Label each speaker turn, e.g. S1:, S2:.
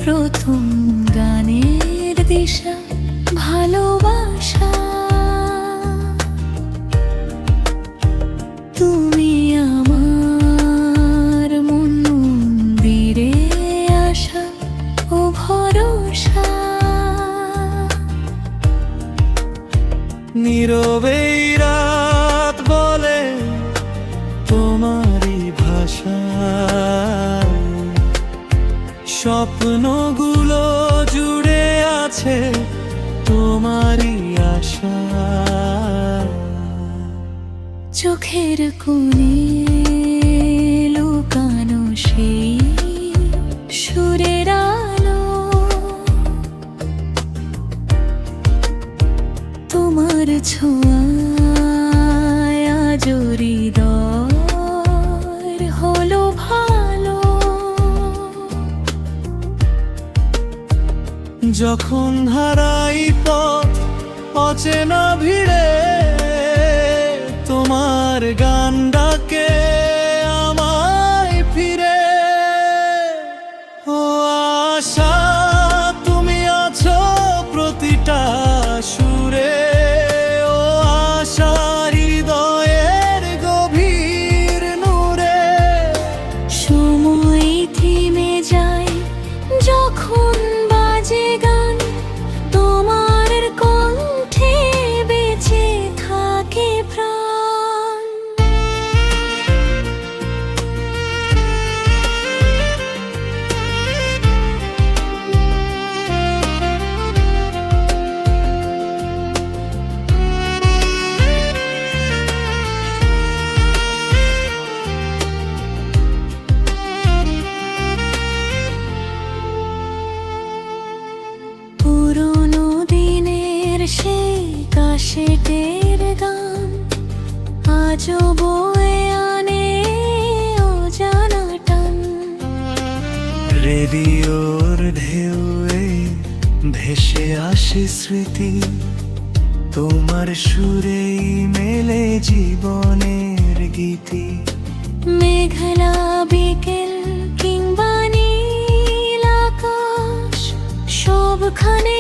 S1: প্রথম গানের দিশা ভালোবাসা। তুমি আমার মন্দিরে আসা ও ভরসা।
S2: নীরবে রাত বলে তোমারই ভাষা, স্বপ্নগুলো জুড়ে আছে তোমারই আশা।
S1: চোখের কোণে লুকানো সেই সুরের আলো, তোমার ছোঁয়ায় আজ হৃদয় হলো ভালো।
S2: যখন হারাই পথ অচেনা ভিড়ে, তোমার গান ডাকে আমায় ফিরে। ও আশা, তুমি আছো প্রতিটা সুরে। ও আশা হৃদয়ের গভীর নূরে।
S1: সময় থেমে যায় যখন বাজে গান, তোমার কণ্ঠে বেঁচে থাকে প্রাণ। পুরোনো দিনের সেই কাশেটের গান আজও বয়ে আনে অজানা টান।
S2: রেডিওর ঢেউয়ে ভেসে আসে স্মৃতি, তোমার সুরেই মেলে জীবনের গীতি।
S1: মেঘলা বিকেল কিংবা নীল আকাশ, সবখানে